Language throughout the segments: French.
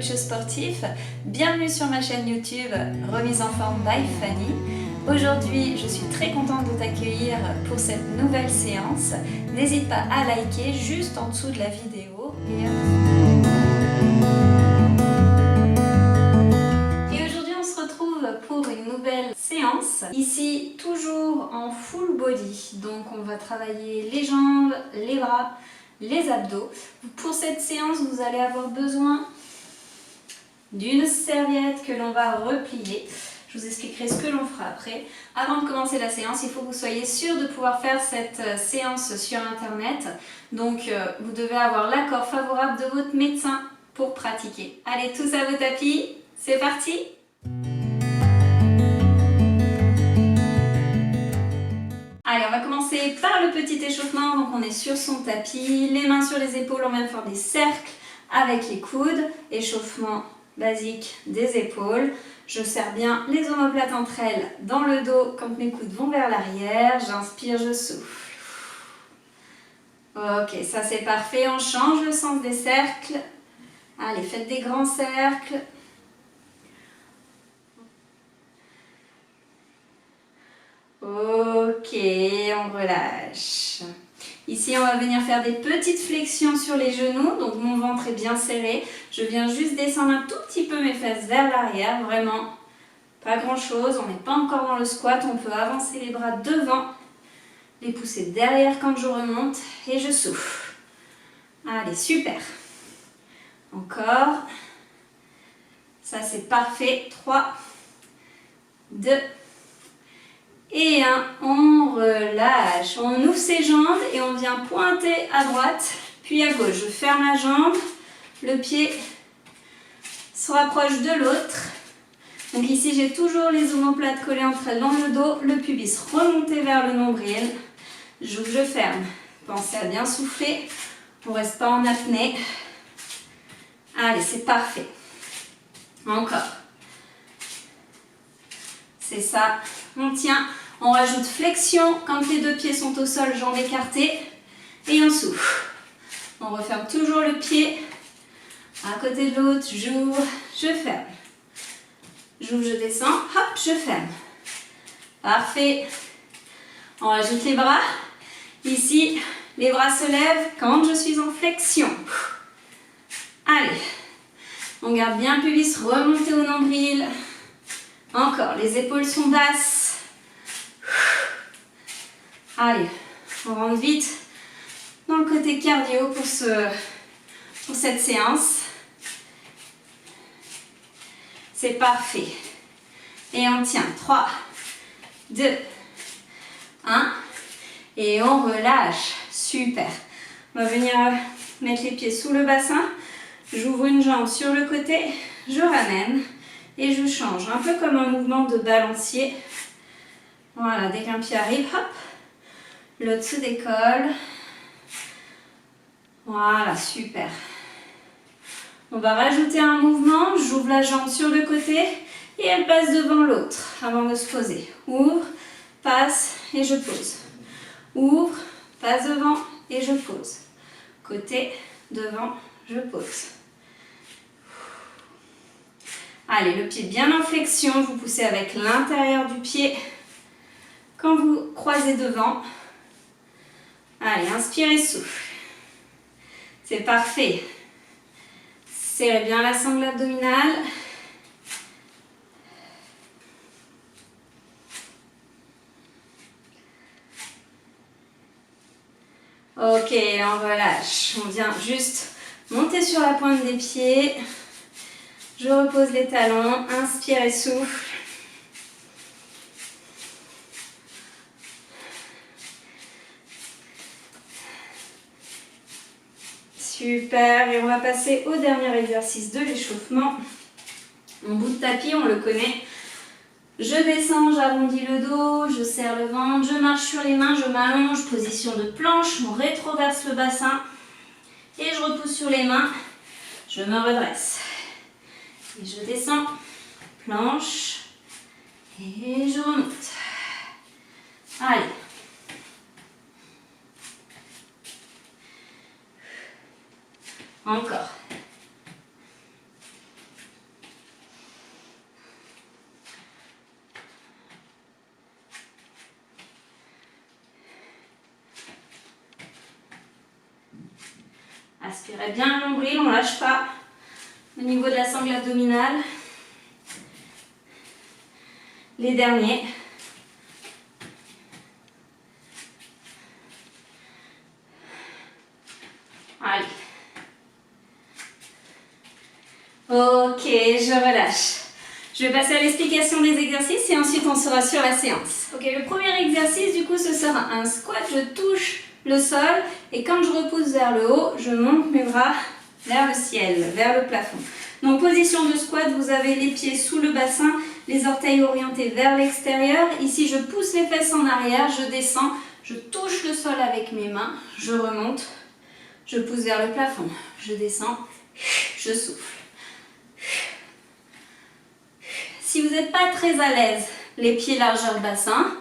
coach sportif. Bienvenue sur ma chaîne YouTube Remise en forme by Fanny. Aujourd'hui, je suis très contente de t'accueillir pour cette nouvelle séance. N'hésite pas à liker juste en dessous de la vidéo. Et aujourd'hui, on se retrouve pour une nouvelle séance. Ici, toujours en full body. Donc, on va travailler les jambes, les bras, les abdos. Pour cette séance, vous allez avoir besoin d'une serviette que l'on va replier. Je vous expliquerai ce que l'on fera après. Avant de commencer la séance, il faut que vous soyez sûr de pouvoir faire cette séance sur internet. Donc, vous devez avoir l'accord favorable de votre médecin pour pratiquer. Allez, tous à vos tapis, c'est parti! Allez, on va commencer par le petit échauffement. Donc, on est sur son tapis, les mains sur les épaules, on vient faire des cercles avec les coudes. Échauffement basique des épaules. Je serre bien les omoplates entre elles dans le dos quand mes coudes vont vers l'arrière. J'inspire, je souffle. Ok, ça c'est parfait. On change le sens des cercles. Allez, faites des grands cercles. Ok, on relâche. Ici, on va venir faire des petites flexions sur les genoux. Donc, mon ventre est bien serré. Je viens juste descendre un tout petit peu mes fesses vers l'arrière. Vraiment, pas grand-chose. On n'est pas encore dans le squat. On peut avancer les bras devant, les pousser derrière quand je remonte. Et je souffle. Allez, super. Encore. Ça, c'est parfait. 3, 2, et 1, on relâche, on ouvre ses jambes et on vient pointer à droite, puis à gauche. Je ferme la jambe, le pied se rapproche de l'autre. Donc ici, j'ai toujours les omoplates collées entre elles dans le dos, le pubis remonté vers le nombril. J'ouvre, je ferme. Pensez à bien souffler, on ne reste pas en apnée. Allez, c'est parfait. Encore. C'est ça, on tient. On rajoute flexion quand les deux pieds sont au sol, jambes écartées. Et on souffle. On referme toujours le pied à côté de l'autre. J'ouvre, je ferme. J'ouvre, je descends. Hop, je ferme. Parfait. On rajoute les bras. Ici, les bras se lèvent quand je suis en flexion. Allez. On garde bien le pubis remonté au nombril. Encore, les épaules sont basses. Allez, on rentre vite dans le côté cardio pour cette séance. C'est parfait. Et on tient. 3, 2, 1. Et on relâche. Super. On va venir mettre les pieds sous le bassin. J'ouvre une jambe sur le côté. Je ramène. Et je change. Un peu comme un mouvement de balancier. Voilà, dès qu'un pied arrive, hop. L'autre se décolle. Voilà, super. On va rajouter un mouvement. J'ouvre la jambe sur le côté et elle passe devant l'autre avant de se poser. Ouvre, passe et je pose. Ouvre, passe devant et je pose. Côté, devant, je pose. Allez, le pied bien en flexion. Vous poussez avec l'intérieur du pied quand vous croisez devant. Allez, inspirez, souffle. C'est parfait. Serrez bien la sangle abdominale. Ok, on relâche. On vient juste monter sur la pointe des pieds. Je repose les talons. Inspire et souffle. Super, et on va passer au dernier exercice de l'échauffement. Mon bout de tapis, on le connaît. Je descends, j'arrondis le dos, je serre le ventre, je marche sur les mains, je m'allonge, position de planche, on rétroverse le bassin et je repousse sur les mains, je me redresse. Et je descends, planche et je remonte. Allez. Encore. Tirez bien le nombril, on ne lâche pas au niveau de la sangle abdominale. Les derniers. Allez. Ok, je relâche. Je vais passer à l'explication des exercices et ensuite on sera sur la séance. Ok, le premier exercice du coup ce sera un squat. Je touche le sol et quand je repousse vers le haut, je monte mes bras vers le ciel, vers le plafond. Donc position de squat, vous avez les pieds sous le bassin, les orteils orientés vers l'extérieur. Ici je pousse les fesses en arrière, je descends, je touche le sol avec mes mains, je remonte, je pousse vers le plafond, je descends, je souffle. Si vous n'êtes pas très à l'aise, les pieds largeur bassin,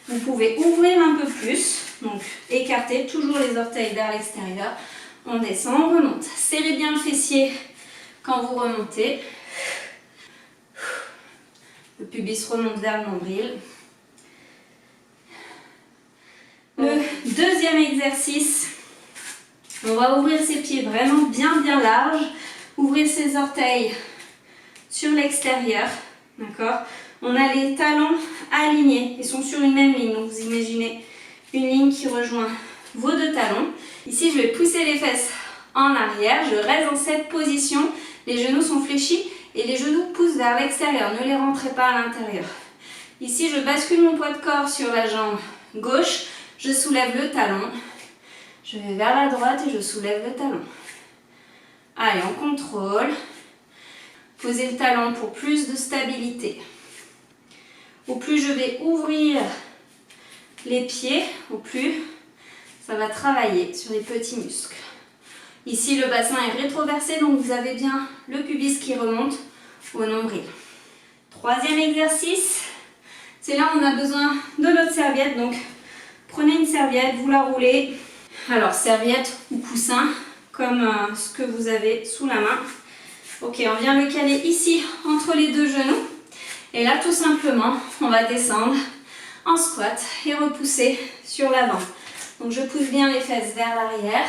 vous pouvez ouvrir un peu plus, donc écarter toujours les orteils vers l'extérieur. On descend, on remonte. Serrez bien le fessier quand vous remontez. Le pubis remonte vers le nombril. Le deuxième exercice, on va ouvrir ses pieds vraiment bien larges. Ouvrir ses orteils sur l'extérieur. D'accord? On a les talons alignés, ils sont sur une même ligne. Donc vous imaginez une ligne qui rejoint vos deux talons. Ici, je vais pousser les fesses en arrière. Je reste dans cette position. Les genoux sont fléchis et les genoux poussent vers l'extérieur. Ne les rentrez pas à l'intérieur. Ici, je bascule mon poids de corps sur la jambe gauche. Je soulève le talon. Je vais vers la droite et je soulève le talon. Allez, on contrôle. Posez le talon pour plus de stabilité. Au plus je vais ouvrir les pieds, au plus ça va travailler sur les petits muscles. Ici, le bassin est rétroversé, donc vous avez bien le pubis qui remonte au nombril. Troisième exercice, c'est là où on a besoin de notre serviette. Donc, prenez une serviette, vous la roulez. Alors, serviette ou coussin, comme ce que vous avez sous la main. Ok, on vient le caler ici, entre les deux genoux. Et là, tout simplement, on va descendre en squat et repousser sur l'avant. Donc, je pousse bien les fesses vers l'arrière.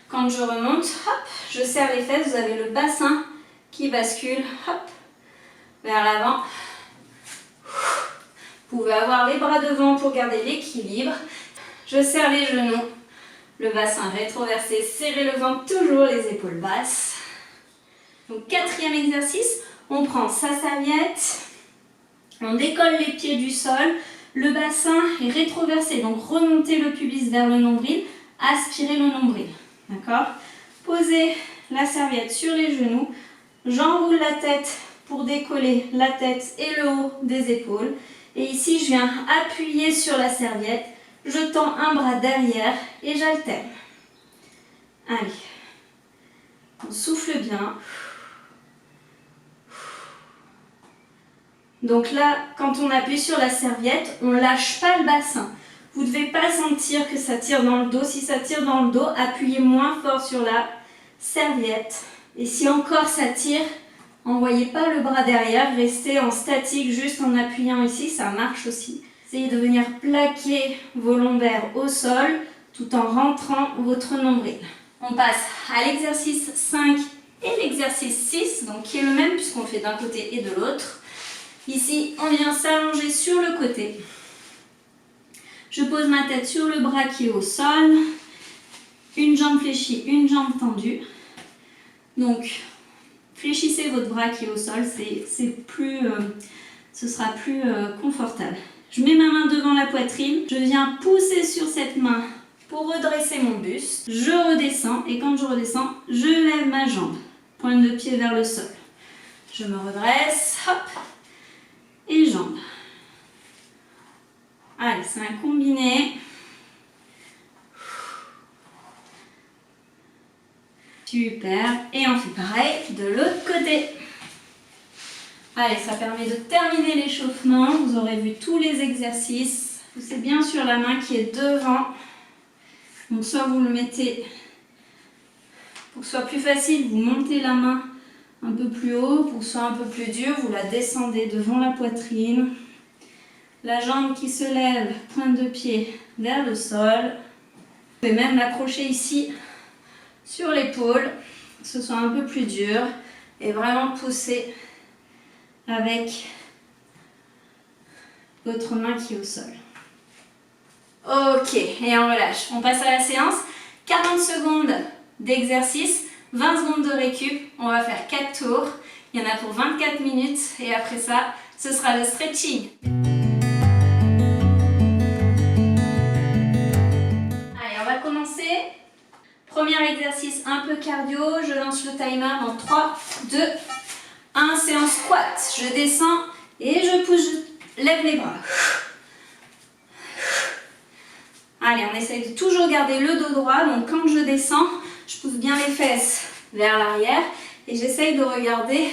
Quand je remonte, hop, je serre les fesses. Vous avez le bassin qui bascule, hop, vers l'avant. Vous pouvez avoir les bras devant pour garder l'équilibre. Je serre les genoux, le bassin rétroversé, serrez le ventre, toujours les épaules basses. Donc, quatrième exercice, on prend sa serviette, on décolle les pieds du sol, le bassin est rétroversé, donc remontez le pubis vers le nombril, aspirez le nombril, d'accord? Posez la serviette sur les genoux, j'enroule la tête pour décoller la tête et le haut des épaules. Et ici, je viens appuyer sur la serviette, je tends un bras derrière et j'alterne. Allez, on souffle bien. Donc là, quand on appuie sur la serviette, on ne lâche pas le bassin. Vous ne devez pas sentir que ça tire dans le dos. Si ça tire dans le dos, appuyez moins fort sur la serviette. Et si encore ça tire, n'envoyez pas le bras derrière, restez en statique juste en appuyant ici, ça marche aussi. Essayez de venir plaquer vos lombaires au sol tout en rentrant votre nombril. On passe à l'exercice 5 et l'exercice 6, donc qui est le même puisqu'on le fait d'un côté et de l'autre. Ici, on vient s'allonger sur le côté. Je pose ma tête sur le bras qui est au sol. Une jambe fléchie, une jambe tendue. Donc, fléchissez votre bras qui est au sol, ce sera plus confortable. Je mets ma main devant la poitrine. Je viens pousser sur cette main pour redresser mon buste. Je redescends et quand je redescends, je lève ma jambe. Pointe de pied vers le sol. Je me redresse, hop. Et jambes. Allez, c'est un combiné. Super. Et on fait pareil de l'autre côté. Allez, ça permet de terminer l'échauffement. Vous aurez vu tous les exercices. Poussez bien sur la main qui est devant. Donc soit vous le mettez, pour que ce soit plus facile, vous montez la main un peu plus haut. Pour que ce soit un peu plus dur, vous la descendez devant la poitrine. La jambe qui se lève, pointe de pied vers le sol. Vous pouvez même l'accrocher ici sur l'épaule, que ce soit un peu plus dur et vraiment pousser avec votre main qui est au sol. Ok, et on relâche. On passe à la séance. 40 secondes d'exercice, 20 secondes de récup. On va faire 4 tours. Il y en a pour 24 minutes et après ça, ce sera le stretching. Allez, on va commencer. Premier exercice un peu cardio. Je lance le timer dans 3, 2, 1. Séance squat. Je descends et je pousse, je lève les bras. Allez, on essaye de toujours garder le dos droit. Donc quand je descends, je pousse bien les fesses vers l'arrière et j'essaye de regarder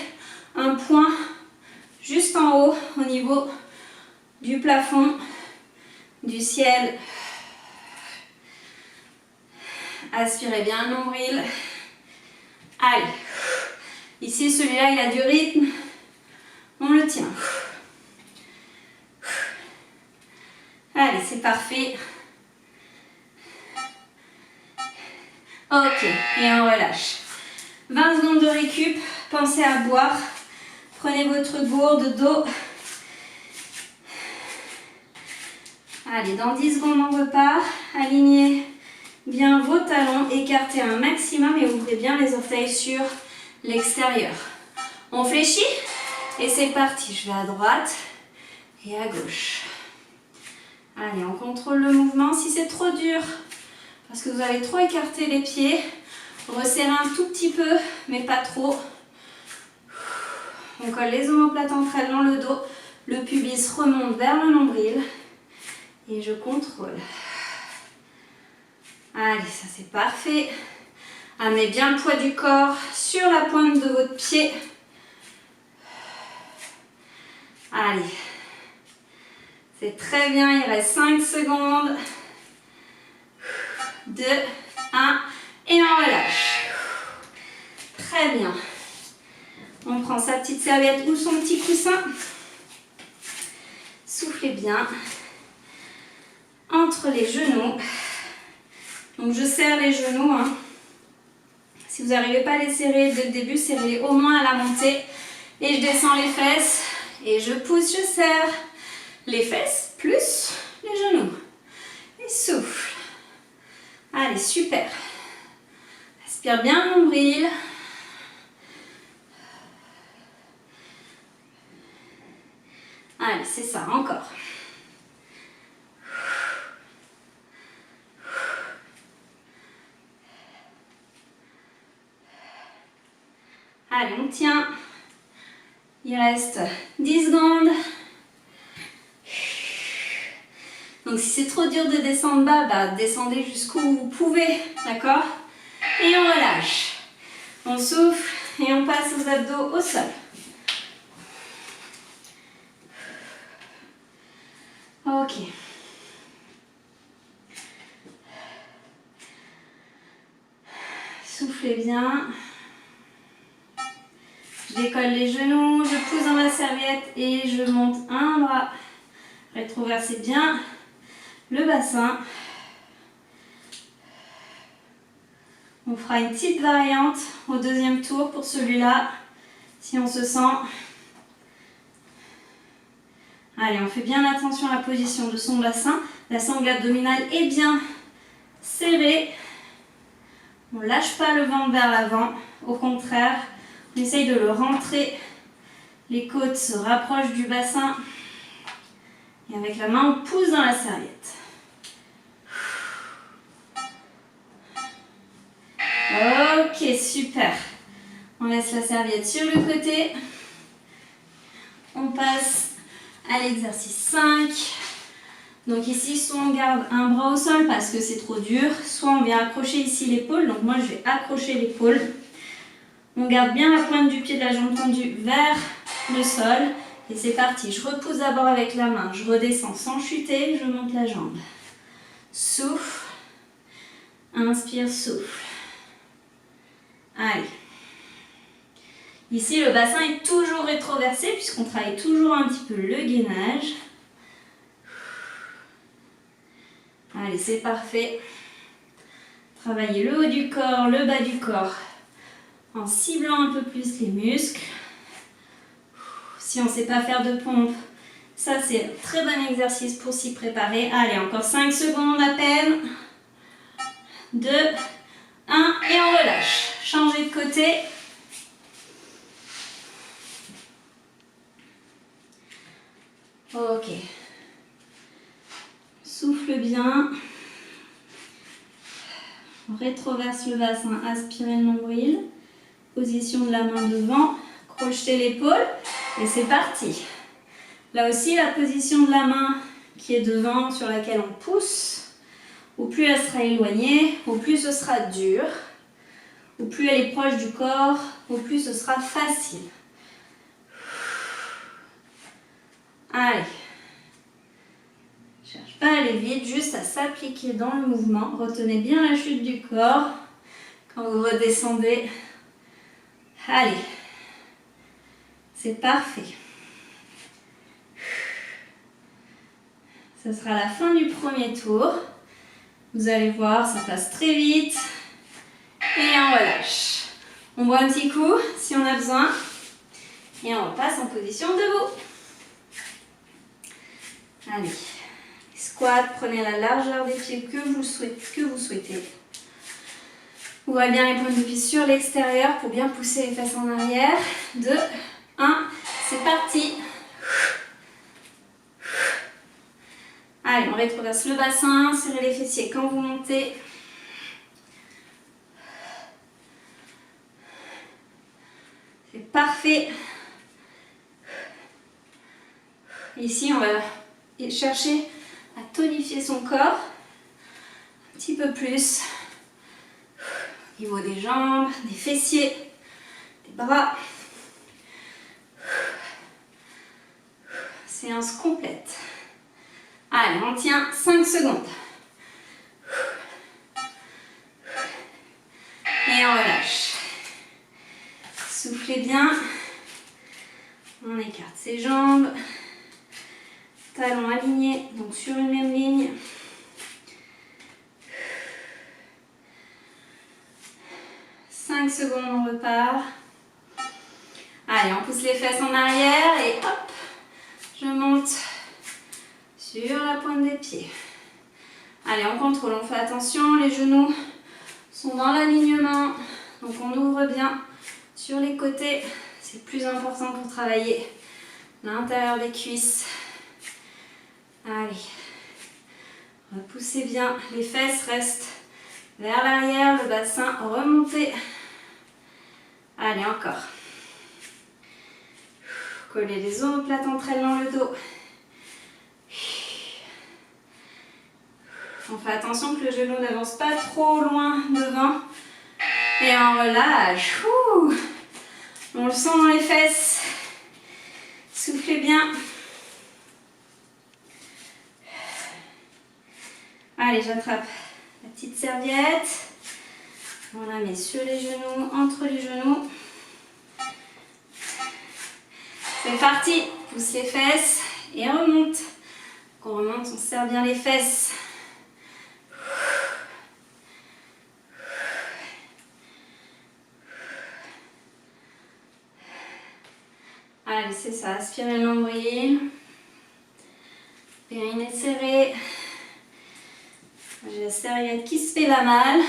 un point juste en haut au niveau du plafond, du ciel. Aspirez bien le nombril. Allez. Ici, celui-là, il a du rythme. On le tient. Allez, c'est parfait. Ok, et on relâche. 20 secondes de récup. Pensez à boire. Prenez votre gourde d'eau. Allez, dans 10 secondes, on repart. Alignez bien vos talons. Écartez un maximum et ouvrez bien les orteils sur l'extérieur. On fléchit et c'est parti. Je vais à droite et à gauche. Allez, on contrôle le mouvement. Si c'est trop dur, parce que vous avez trop écarté les pieds, resserrez un tout petit peu, mais pas trop. On colle les omoplates entre elles dans le dos. Le pubis remonte vers le nombril. Et je contrôle. Allez, ça c'est parfait. Amenez bien le poids du corps sur la pointe de votre pied. Allez. C'est très bien, il reste 5 secondes. 2, 1 et on relâche. Très bien. On prend sa petite serviette ou son petit coussin. Soufflez bien entre les genoux. Donc je serre les genoux. Si vous n'arrivez pas à les serrer dès le début, serrez-les au moins à la montée. Et je descends les fesses et je pousse, je serre les fesses plus les genoux. Et souffle. Allez, super. Aspire bien le nombril. Allez, c'est ça, encore. Allez, on tient. Il reste 10 secondes. Donc si c'est trop dur de descendre bas, descendez jusqu'où vous pouvez, d'accord? Et on relâche. On souffle et on passe aux abdos au sol. Ok. Soufflez bien. Je décolle les genoux, je pousse dans ma serviette et je monte un bras. Rétroversez bien le bassin. On fera une petite variante au deuxième tour pour celui-là, si on se sent. Allez, on fait bien attention à la position de son bassin. La sangle abdominale est bien serrée. On ne lâche pas le ventre vers l'avant. Au contraire, on essaye de le rentrer. Les côtes se rapprochent du bassin. Et avec la main, on pousse dans la serviette. Ok, super. On laisse la serviette sur le côté. On passe à l'exercice 5. Donc ici, soit on garde un bras au sol parce que c'est trop dur, soit on vient accrocher ici l'épaule. Donc moi, je vais accrocher l'épaule. On garde bien la pointe du pied de la jambe tendue vers le sol. Et c'est parti. Je repousse d'abord avec la main. Je redescends sans chuter. Je monte la jambe. Souffle. Inspire, souffle. Allez. Ici, le bassin est toujours rétroversé puisqu'on travaille toujours un petit peu le gainage. Allez, c'est parfait. Travailler le haut du corps, le bas du corps, en ciblant un peu plus les muscles. Si on ne sait pas faire de pompe, ça c'est un très bon exercice pour s'y préparer. Allez, encore 5 secondes à peine. 2, 1 et on relâche. Changez de côté. Ok. Souffle bien. On rétroverse le bassin, aspirez le nombril. Position de la main devant. Crochetez l'épaule et c'est parti. Là aussi, la position de la main qui est devant, sur laquelle on pousse, au plus elle sera éloignée, au plus ce sera dur. Au plus elle est proche du corps, au plus ce sera facile. Allez. Cherche pas à aller vite, juste à s'appliquer dans le mouvement. Retenez bien la chute du corps quand vous redescendez. Allez. C'est parfait. Ce sera la fin du premier tour. Vous allez voir, ça passe très vite. Et on relâche. On boit un petit coup si on a besoin. Et on repasse en position debout. Allez. Squat, prenez la largeur des pieds que vous souhaitez. Ouvrez bien les pointes de pied sur l'extérieur pour bien pousser les fesses en arrière. 2, 1, c'est parti. Allez, on rétroverse le bassin, serrez les fessiers quand vous montez. C'est parfait. Ici, on va chercher à tonifier son corps un petit peu plus. Au niveau des jambes, des fessiers, des bras. Séance complète. Allez, on tient 5 secondes. Et on relâche. Soufflez bien. On écarte ses jambes. Talons alignés, donc sur une même ligne. Secondes, on repart. Allez, on pousse les fesses en arrière et hop, je monte sur la pointe des pieds. Allez, on contrôle, on fait attention, les genoux sont dans l'alignement, donc on ouvre bien sur les côtés. C'est plus important pour travailler l'intérieur des cuisses. Allez, repoussez bien, les fesses restent vers l'arrière, le bassin remonté. Allez, encore. Collez les omoplates entre elles dans le dos. On fait attention que le genou n'avance pas trop loin devant. Et on relâche. On le sent dans les fesses. Soufflez bien. Allez, j'attrape la petite serviette. On la met sur les genoux, entre les genoux. C'est parti. Pousse les fesses et on remonte. Quand on remonte, on serre bien les fesses. Allez, c'est ça. Aspirez le nombril. Périnée serré. J'ai la serviette qui se fait la malle.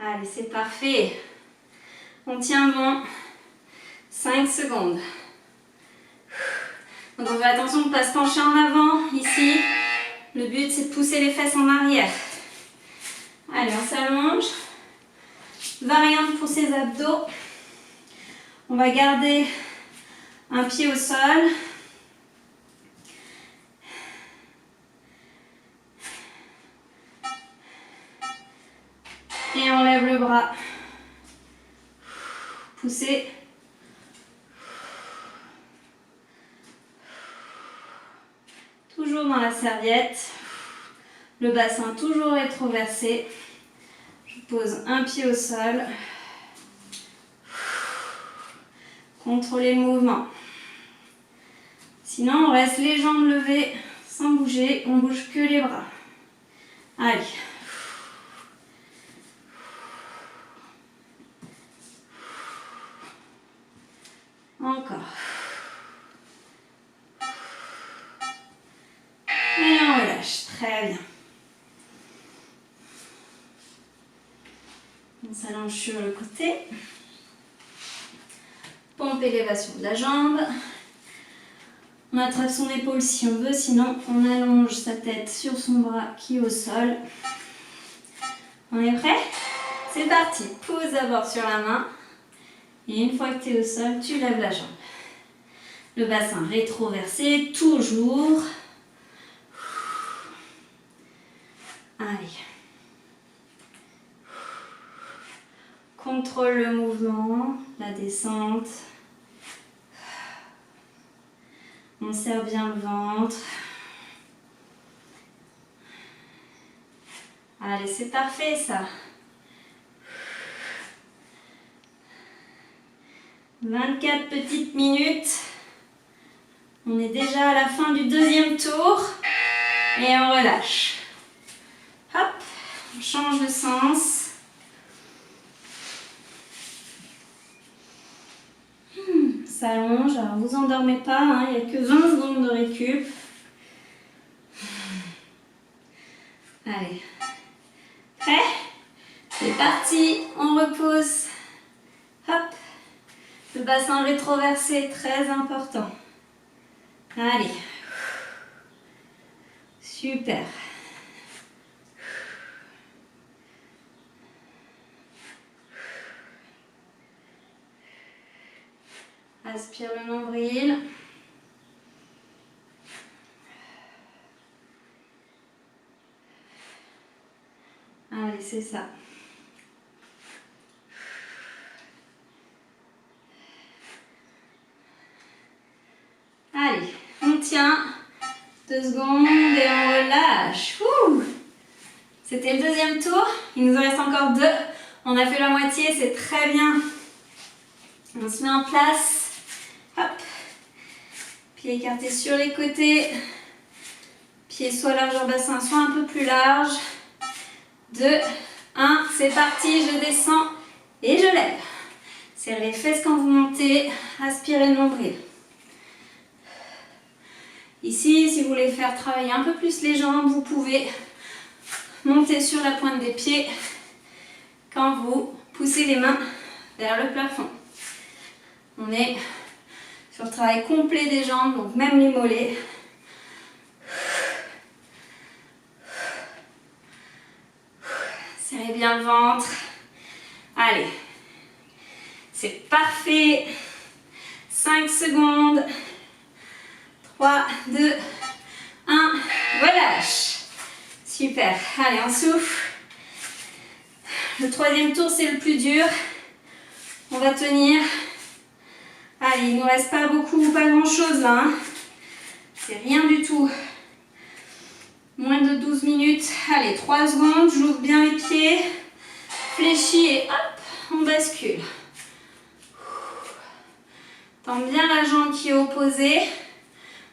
Allez, c'est parfait. On tient bon. 5 secondes. Donc on fait attention de ne pas se pencher en avant. Ici, le but c'est de pousser les fesses en arrière. Allez, on s'allonge. Variante pour ses abdos. On va garder un pied au sol. Et on lève le bras. Poussez. Toujours dans la serviette. Le bassin toujours rétroversé. Je pose un pied au sol. Contrôlez le mouvement. Sinon, on reste les jambes levées sans bouger. On bouge que les bras. Allez. Encore. Et on relâche. Très bien. On s'allonge sur le côté. Pompe élévation de la jambe. On attrape son épaule si on veut, sinon on allonge sa tête sur son bras qui est au sol. On est prêt? C'est parti. Pose d'abord sur la main. Et une fois que tu es au sol, tu lèves la jambe. Le bassin rétroversé, toujours. Allez. Contrôle le mouvement, la descente. On serre bien le ventre. Allez, c'est parfait ça. 24 petites minutes. On est déjà à la fin du deuxième tour. Et on relâche. Hop, on change de sens. S'allonge, alors vous endormez pas, hein, il n'y a que 20 secondes de récup. Allez, prêt? C'est parti, on repose. Hop, le bassin rétroversé, très important. Allez, super. Aspire le nombril. Allez, c'est ça. Allez, on tient. 2 secondes et on relâche. C'était le deuxième tour. Il nous en reste encore 2. On a fait la moitié, c'est très bien. On se met en place. Hop. Pieds écartés sur les côtés. Pieds soit largeur bassin, soit un peu plus large. 2, 1, c'est parti. Je descends et je lève. Serrez les fesses quand vous montez. Aspirez le nombril. Ici, si vous voulez faire travailler un peu plus les jambes, vous pouvez monter sur la pointe des pieds quand vous poussez les mains vers le plafond. On est sur le travail complet des jambes, donc même les mollets. Serrez bien le ventre. Allez, c'est parfait. 5 secondes. 3, 2, 1, relâche. Super, allez, on souffle. Le troisième tour, c'est le plus dur. On va tenir. Allez, il ne nous reste pas beaucoup, pas grand chose là. Hein. C'est rien du tout. Moins de 12 minutes. Allez, 3 secondes, j'ouvre bien les pieds. Fléchis et hop, on bascule. Tends bien la jambe qui est opposée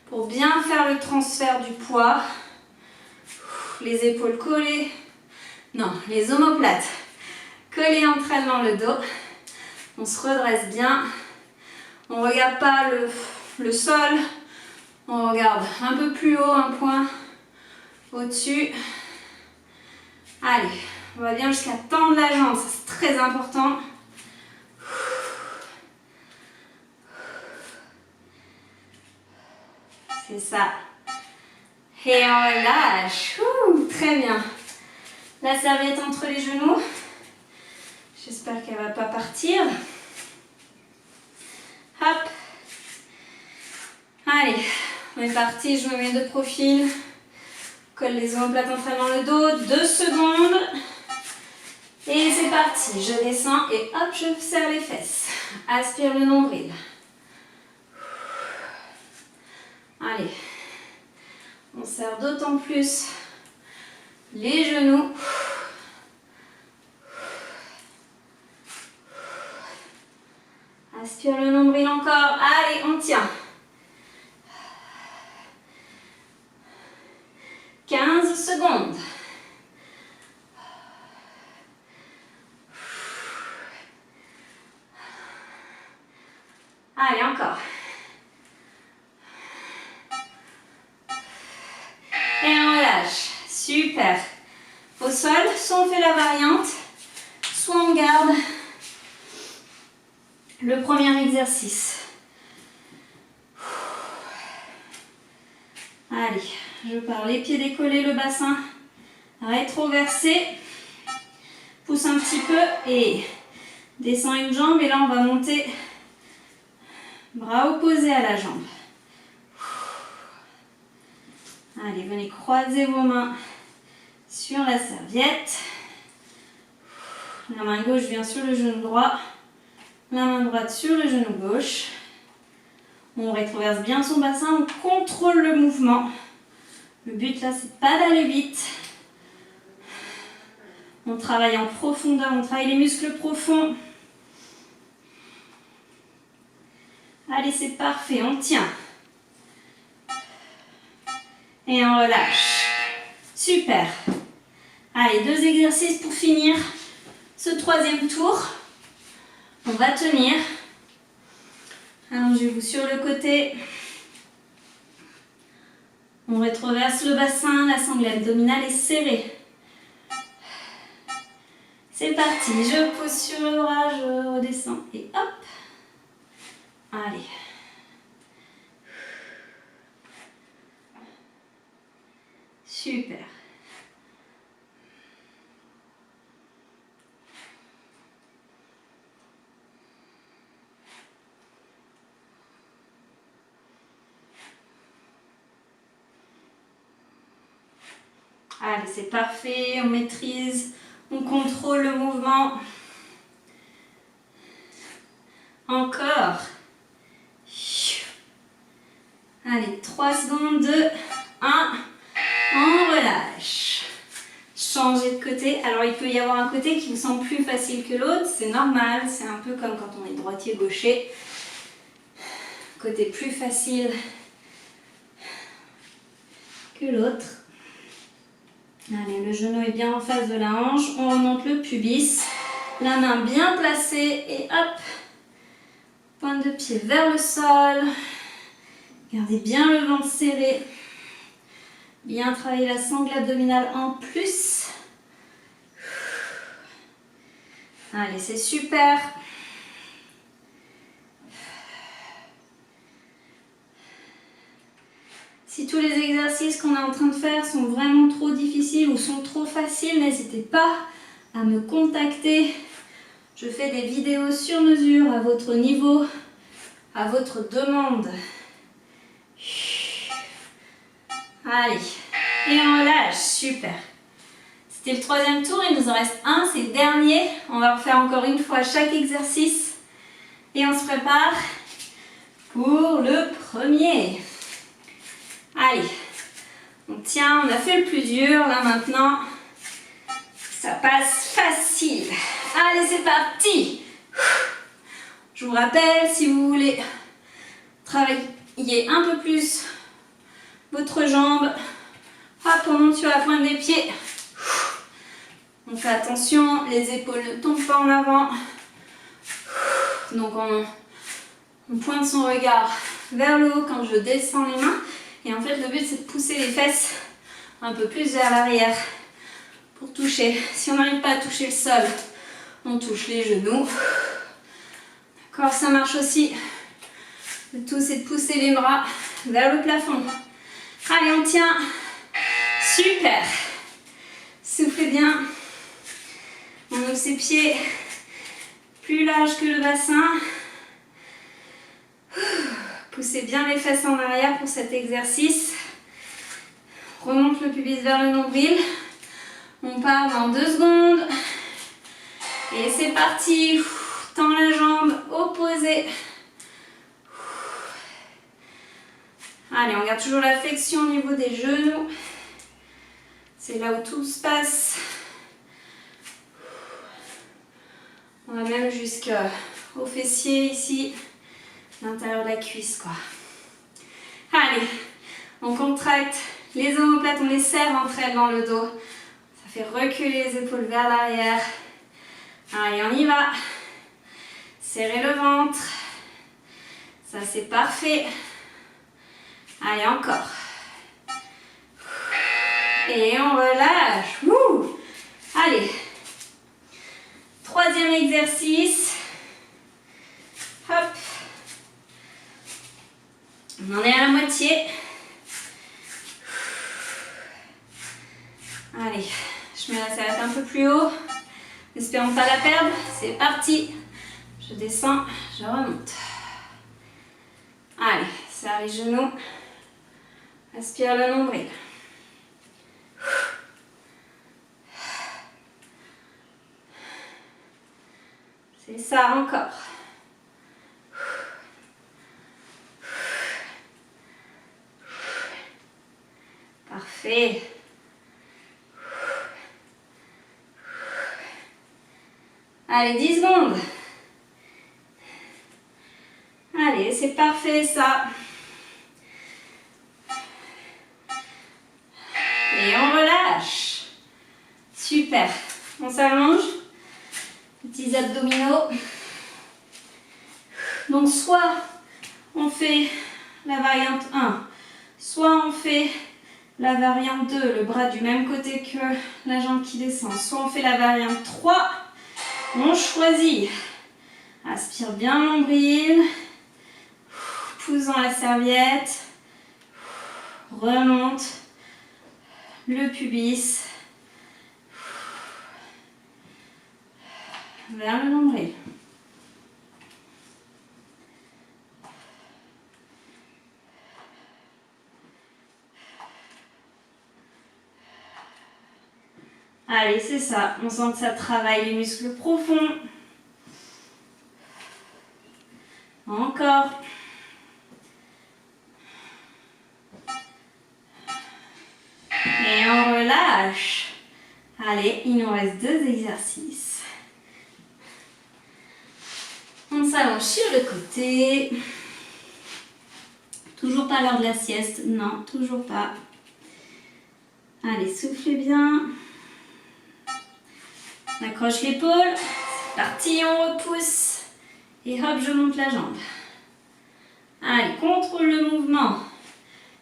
pour bien faire le transfert du poids. Les épaules collées. Non, les omoplates collées entre elles dans le dos. On se redresse bien. On ne regarde pas le sol. On regarde un peu plus haut, un point au-dessus. Allez, on va bien jusqu'à tendre la jambe. Ça, c'est très important. C'est ça. Et on relâche. Très bien. La serviette entre les genoux. J'espère qu'elle ne va pas partir. Hop. Allez, on est parti. Je me mets de profil. Colle les omoplates entre elles dans le dos. 2 secondes. Et c'est parti. Je descends et hop, je serre les fesses. Aspire le nombril. Allez. On serre d'autant plus les genoux. Aspire le nombril encore. Allez, on tient. secondes. Allez, encore. Et on relâche. Super. Au sol, soit on fait la variante, soit on garde le premier exercice. Allez, je pars les pieds décollés, le bassin rétroversé. Pousse un petit peu et descend une jambe. Et là, on va monter bras opposés à la jambe. Allez, venez croiser vos mains sur la serviette. La main gauche vient sur le genou droit. La main droite sur le genou gauche. On rétroverse bien son bassin, on contrôle le mouvement. Le but là, c'est pas d'aller vite. On travaille en profondeur, on travaille les muscles profonds. Allez, c'est parfait, on tient. Et on relâche. Super. Allez, 2 exercices pour finir ce 3e tour. On va tenir. Allongez-vous sur le côté. On rétroverse le bassin, la sangle abdominale est serrée. C'est parti, je pose sur le bras, je redescends et hop. Allez. Super. Allez, c'est parfait, on maîtrise, on contrôle le mouvement. Encore. Allez, 3 secondes, 2, 1, on relâche. Changez de côté. Alors, il peut y avoir un côté qui vous semble plus facile que l'autre, c'est normal, c'est un peu comme quand on est droitier-gaucher. Côté plus facile que l'autre. Allez, le genou est bien en face de la hanche, on remonte le pubis, la main bien placée et hop, pointe de pied vers le sol, gardez bien le ventre serré, bien travailler la sangle abdominale en plus. Allez, c'est super. Si tous les exercices qu'on est en train de faire sont vraiment trop difficiles ou sont trop faciles, n'hésitez pas à me contacter. Je fais des vidéos sur mesure à votre niveau, à votre demande. Allez, et on relâche, super. C'était le 3e tour, il nous en reste un, c'est le dernier. On va refaire encore une fois chaque exercice et on se prépare pour le premier. Allez, on tient, on a fait le plus dur, là maintenant, ça passe facile. Allez, c'est parti. Je vous rappelle, si vous voulez travailler un peu plus votre jambe, hop, on monte sur la pointe des pieds. On fait attention, les épaules ne tombent pas en avant. Donc on pointe son regard vers le haut quand je descends les mains. Et en fait, le but, c'est de pousser les fesses un peu plus vers l'arrière pour toucher. Si on n'arrive pas à toucher le sol, on touche les genoux. D'accord, ça marche aussi. Le tout, c'est de pousser les bras vers le plafond. Allez, on tient. Super. Soufflez bien. On ouvre ses pieds plus larges que le bassin. Poussez bien les fesses en arrière pour cet exercice. Remonte le pubis vers le nombril. On part dans 2 secondes. Et c'est parti. Tends la jambe opposée. Allez, on garde toujours la flexion au niveau des genoux. C'est là où tout se passe. On va même jusqu'au fessier ici. L'intérieur de la cuisse, quoi. Allez, on contracte Les omoplates, on les serre entre elles dans le dos. Ça fait reculer les épaules vers l'arrière. Allez, on y va. Serrez le ventre. Ça, c'est parfait. Allez, encore. Et on relâche. Wouh! Allez. Troisième exercice. Hop. On en est à la moitié. Allez, je mets la serviette un peu plus haut. Espérons pas la perdre. C'est parti. Je descends, je remonte. Allez, serre les genoux. Aspire le nombril. C'est ça, encore. Parfait. Allez, 10 secondes. Allez, c'est parfait ça. Et on relâche. Super. On s'allonge. Petits abdominaux. Donc soit on fait la variante 1, soit on fait la variante 2, le bras du même côté que la jambe qui descend, soit on fait la variante 3, on choisit. Aspire bien le nombril, pousse dans la serviette, remonte le pubis vers le nombril. Allez, c'est ça. On sent que ça travaille les muscles profonds. Encore. Et on relâche. Allez, il nous reste 2 exercices. On s'allonge sur le côté. Toujours pas l'heure de la sieste. Non, toujours pas. Allez, soufflez bien. On accroche l'épaule. C'est parti, on repousse. Et hop, je monte la jambe. Allez, contrôle le mouvement.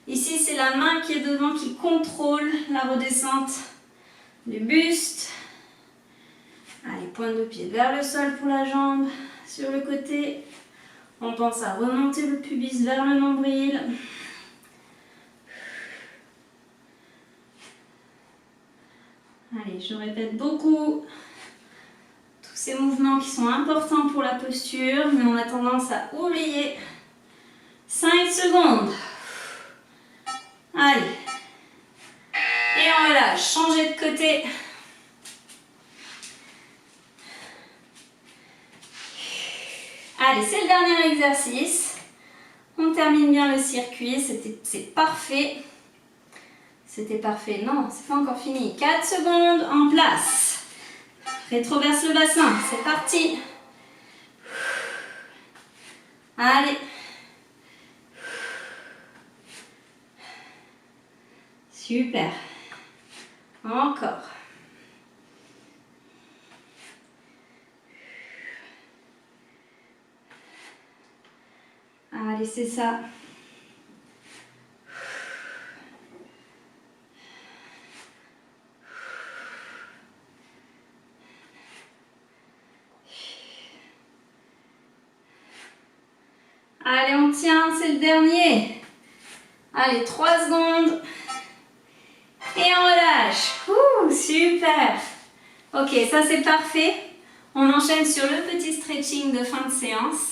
Ici, c'est la main qui est devant qui contrôle la redescente du buste. Allez, pointe de pied vers le sol pour la jambe. Sur le côté, on pense à remonter le pubis vers le nombril. Allez, je répète beaucoup tous ces mouvements qui sont importants pour la posture, mais on a tendance à oublier. 5 secondes. Allez. Et on relâche. Changez de côté. Allez, c'est le dernier exercice. On termine bien le circuit. C'est parfait. C'était parfait. Non, c'est pas encore fini. 4 secondes en place. Rétroverse le bassin. C'est parti. Allez. Super. Encore. Allez, c'est ça. Allez, on tient, c'est le dernier. Allez, 3 secondes. Et on relâche. Ouh, super. Ok, ça c'est parfait. On enchaîne sur le petit stretching de fin de séance.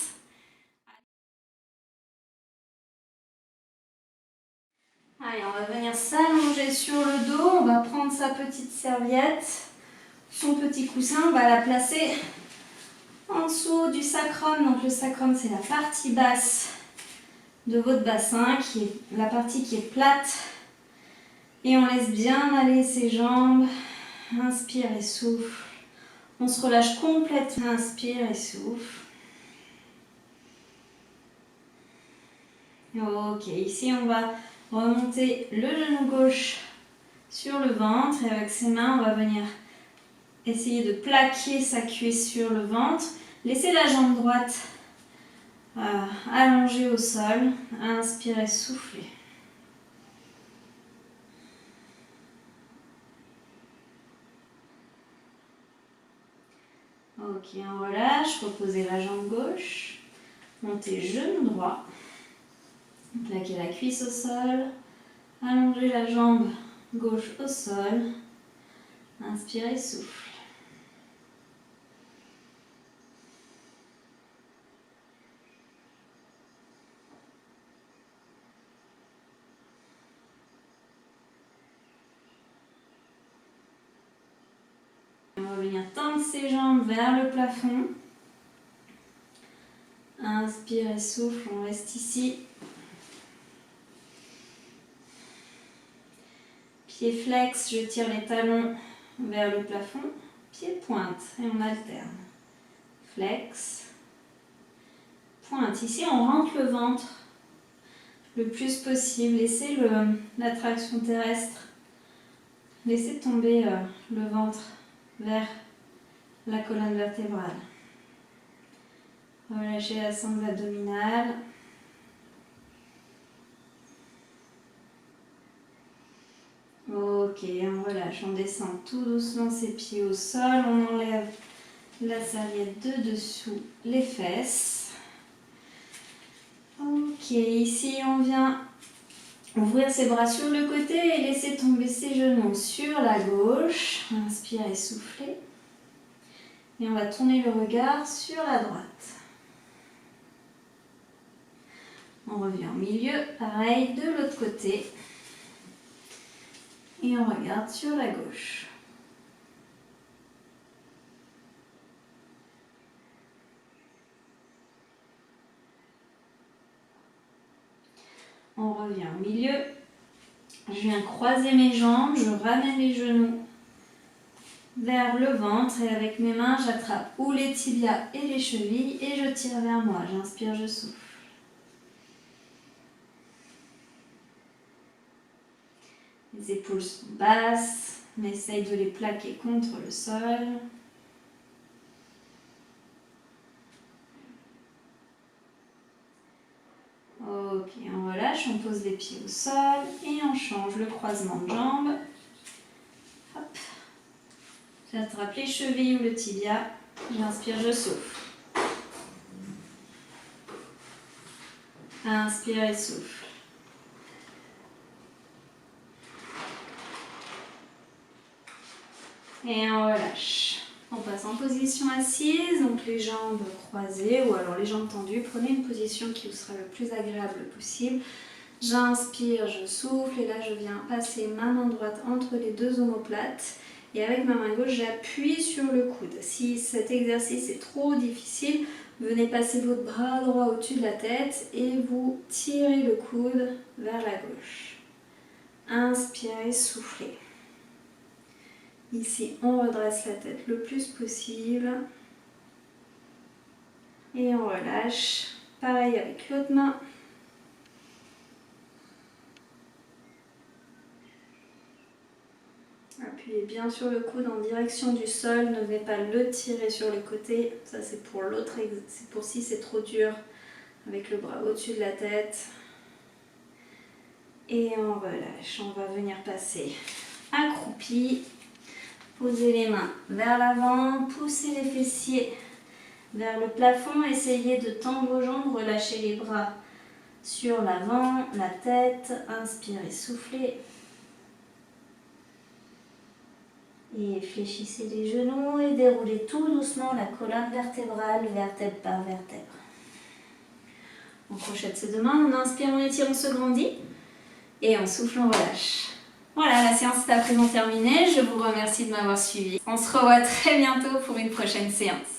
Allez, on va venir s'allonger sur le dos. On va prendre sa petite serviette, son petit coussin. On va la placer en dessous du sacrum. Donc le sacrum, c'est la partie basse de votre bassin, qui est la partie qui est plate. Et on laisse bien aller ses jambes. Inspire et souffle. On se relâche complètement. Inspire et souffle. Ok, ici on va Remonter le genou gauche sur le ventre et avec ses mains, on va venir essayer de plaquer sa cuisse sur le ventre. Laissez la jambe droite allongée au sol. Inspirez, soufflez. Ok, on relâche. Reposez la jambe gauche. Montez genou droit. Plaquez la cuisse au sol. Allongez la jambe gauche au sol. Inspirez, souffle. On va venir tendre ses jambes vers le plafond. Inspire et souffle, on reste ici. Pied flex, je tire les talons vers le plafond. Pied pointe et on alterne. Flex, pointe. Ici, on rentre le ventre le plus possible. Laissez la traction terrestre. Laissez tomber le ventre vers la colonne vertébrale. Relâchez la sangle abdominale. Ok, on relâche, on descend tout doucement ses pieds au sol, on enlève la serviette de dessous les fesses. Ok, ici on vient ouvrir ses bras sur le côté et laisser tomber ses genoux sur la gauche. Inspirez, soufflez. Et on va tourner le regard sur la droite. On revient au milieu, pareil de l'autre côté. Et on regarde sur la gauche. On revient au milieu. Je viens croiser mes jambes, je ramène les genoux vers le ventre et avec mes mains, j'attrape ou les tibias et les chevilles et je tire vers moi. J'inspire, je souffle. Les épaules sont basses, on essaye de les plaquer contre le sol. Ok, on relâche, on pose les pieds au sol et on change le croisement de jambes. Hop. J'attrape les chevilles ou le tibia, j'inspire, je souffle. Inspire et souffle. Et on relâche. On passe en position assise, donc les jambes croisées ou alors les jambes tendues. Prenez une position qui vous sera le plus agréable possible. J'inspire, je souffle et là je viens passer ma main droite entre les deux omoplates et avec ma main gauche j'appuie sur le coude. Si cet exercice est trop difficile, venez passer votre bras droit au-dessus de la tête et vous tirez le coude vers la gauche. Inspirez, soufflez. Ici, on redresse la tête le plus possible. Et on relâche. Pareil avec l'autre main. Appuyez bien sur le coude en direction du sol. Ne venez pas le tirer sur le côté. Ça, c'est pour l'autre. C'est pour si c'est trop dur. Avec le bras au-dessus de la tête. Et on relâche. On va venir passer accroupi. Posez les mains vers l'avant, poussez les fessiers vers le plafond, essayez de tendre vos jambes, relâchez les bras sur l'avant, la tête, inspirez, soufflez. Et fléchissez les genoux et déroulez tout doucement la colonne vertébrale, vertèbre par vertèbre. On crochette ses deux mains, on inspire, on étire, on se grandit et on souffle, on relâche. Voilà, la séance est à présent terminée. Je vous remercie de m'avoir suivi. On se revoit très bientôt pour une prochaine séance.